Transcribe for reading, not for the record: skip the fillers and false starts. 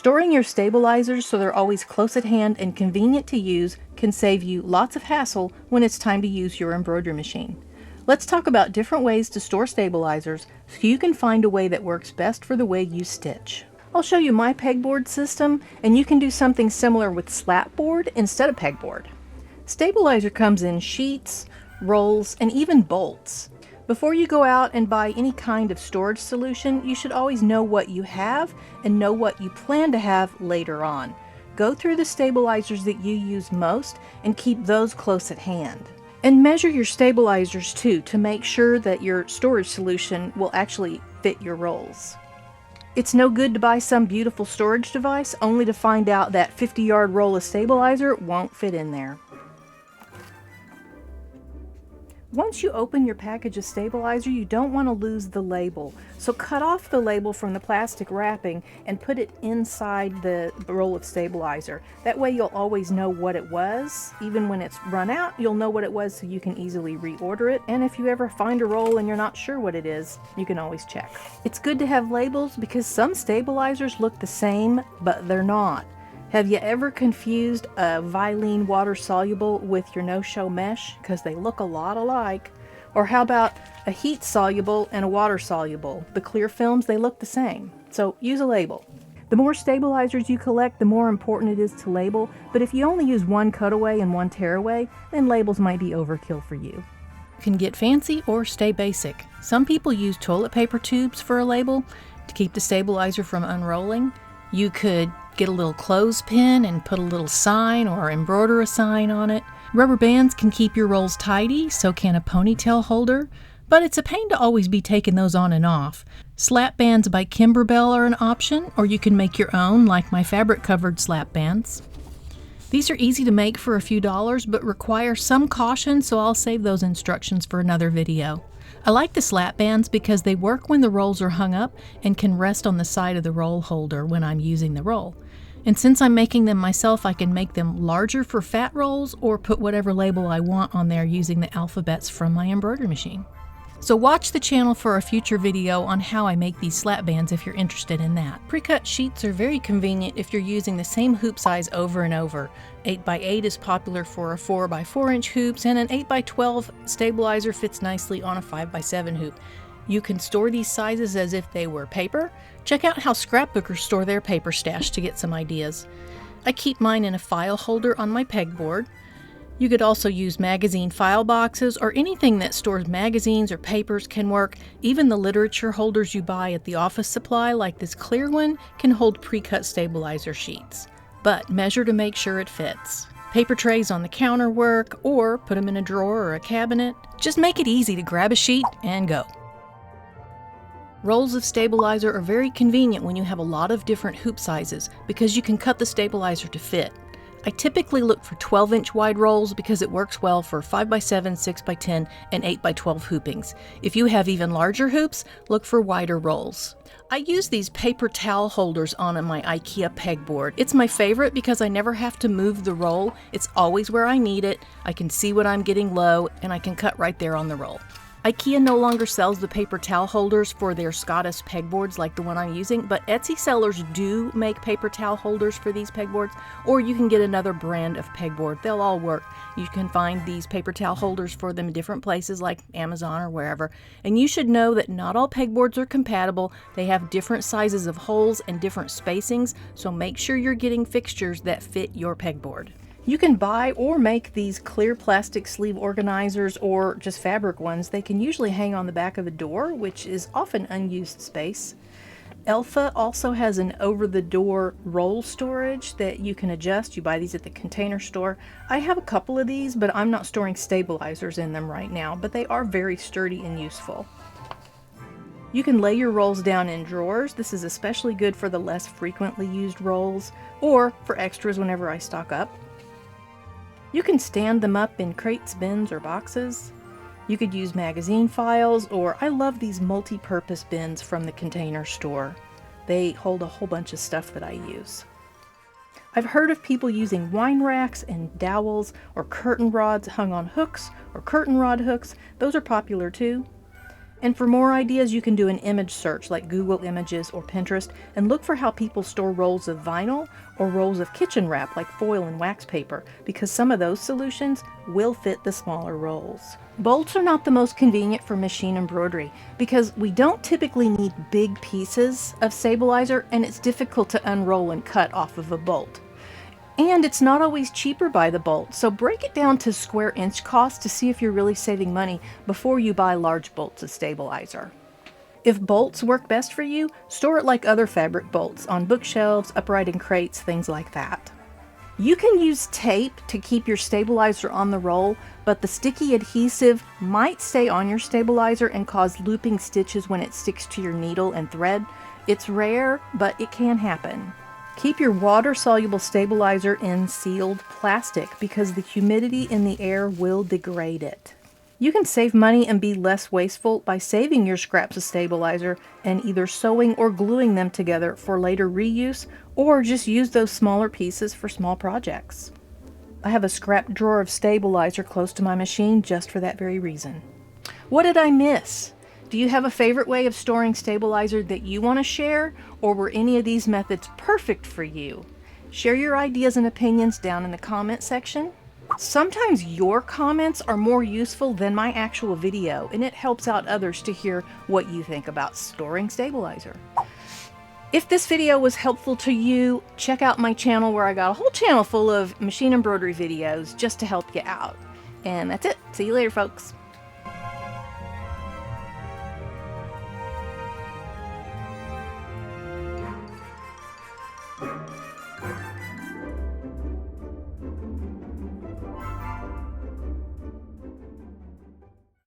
Storing your stabilizers so they're always close at hand and convenient to use can save you lots of hassle when it's time to use your embroidery machine. Let's talk about different ways to store stabilizers so you can find a way that works best for the way you stitch. I'll show you my pegboard system, and you can do something similar with slapboard instead of pegboard. Stabilizer comes in sheets, rolls, and even bolts. Before you go out and buy any kind of storage solution, you should always know what you have and know what you plan to have later on. Go through the stabilizers that you use most and keep those close at hand. And measure your stabilizers too to make sure that your storage solution will actually fit your rolls. It's no good to buy some beautiful storage device only to find out that 50-yard roll of stabilizer won't fit in there. Once you open your package of stabilizer, you don't want to lose the label. So cut off the label from the plastic wrapping and put it inside the roll of stabilizer. That way you'll always know what it was. Even when it's run out, you'll know what it was so you can easily reorder it. And if you ever find a roll and you're not sure what it is, you can always check. It's good to have labels because some stabilizers look the same, but they're not. Have you ever confused a Vilene water soluble with your no-show mesh? Because they look a lot alike. Or how about a heat soluble and a water soluble? The clear films, they look the same. So use a label. The more stabilizers you collect, the more important it is to label. But if you only use one cutaway and one tearaway, then labels might be overkill for you. You can get fancy or stay basic. Some people use toilet paper tubes for a label to keep the stabilizer from unrolling. You could get a little clothespin and put a little sign or embroider a sign on it. Rubber bands can keep your rolls tidy, so can a ponytail holder, but it's a pain to always be taking those on and off. Slap bands by Kimberbell are an option, or you can make your own, like my fabric-covered slap bands. These are easy to make for a few dollars, but require some caution, so I'll save those instructions for another video. I like the slap bands because they work when the rolls are hung up and can rest on the side of the roll holder when I'm using the roll. And since I'm making them myself, I can make them larger for fat rolls or put whatever label I want on there using the alphabets from my embroidery machine. So watch the channel for a future video on how I make these slap bands if you're interested in that. Pre-cut sheets are very convenient if you're using the same hoop size over and over. 8x8 is popular for a 4x4 inch hoops, and an 8x12 stabilizer fits nicely on a 5x7 hoop. You can store these sizes as if they were paper. Check out how scrapbookers store their paper stash to get some ideas. I keep mine in a file holder on my pegboard. You could also use magazine file boxes, or anything that stores magazines or papers can work. Even the literature holders you buy at the office supply, like this clear one, can hold pre-cut stabilizer sheets. But measure to make sure it fits. Paper trays on the counter work, or put them in a drawer or a cabinet. Just make it easy to grab a sheet and go. Rolls of stabilizer are very convenient when you have a lot of different hoop sizes because you can cut the stabilizer to fit. I typically look for 12-inch wide rolls because it works well for 5x7, 6x10, and 8x12 hoopings. If you have even larger hoops, look for wider rolls. I use these paper towel holders on my IKEA pegboard. It's my favorite because I never have to move the roll. It's always where I need it. I can see when I'm getting low, and I can cut right there on the roll. IKEA no longer sells the paper towel holders for their Scottish pegboards like the one I'm using, but Etsy sellers do make paper towel holders for these pegboards, or you can get another brand of pegboard. They'll all work. You can find these paper towel holders for them in different places like Amazon or wherever. And you should know that not all pegboards are compatible. They have different sizes of holes and different spacings, so make sure you're getting fixtures that fit your pegboard. You can buy or make these clear plastic sleeve organizers or just fabric ones. They can usually hang on the back of a door, which is often unused space. Elfa also has an over-the-door roll storage that you can adjust. You buy these at the Container Store. I have a couple of these, but I'm not storing stabilizers in them right now, but they are very sturdy and useful. You can lay your rolls down in drawers. This is especially good for the less frequently used rolls or for extras whenever I stock up. You can stand them up in crates, bins, or boxes. You could use magazine files, or I love these multi-purpose bins from the Container Store. They hold a whole bunch of stuff that I use. I've heard of people using wine racks and dowels or curtain rods hung on hooks or curtain rod hooks. Those are popular too. And for more ideas, you can do an image search like Google Images or Pinterest and look for how people store rolls of vinyl or rolls of kitchen wrap like foil and wax paper, because some of those solutions will fit the smaller rolls. Bolts are not the most convenient for machine embroidery because we don't typically need big pieces of stabilizer, and it's difficult to unroll and cut off of a bolt. And it's not always cheaper by the bolt, so break it down to square inch cost to see if you're really saving money before you buy large bolts of stabilizer. If bolts work best for you, store it like other fabric bolts, on bookshelves, upright in crates, things like that. You can use tape to keep your stabilizer on the roll, but the sticky adhesive might stay on your stabilizer and cause looping stitches when it sticks to your needle and thread. It's rare, but it can happen. Keep your water-soluble stabilizer in sealed plastic because the humidity in the air will degrade it. You can save money and be less wasteful by saving your scraps of stabilizer and either sewing or gluing them together for later reuse, or just use those smaller pieces for small projects. I have a scrap drawer of stabilizer close to my machine just for that very reason. What did I miss? Do you have a favorite way of storing stabilizer that you want to share, or were any of these methods perfect for you? Share your ideas and opinions down in the comment section. Sometimes your comments are more useful than my actual video, and it helps out others to hear what you think about storing stabilizer. If this video was helpful to you, check out my channel where I got a whole channel full of machine embroidery videos just to help you out. And that's it. See you later, folks.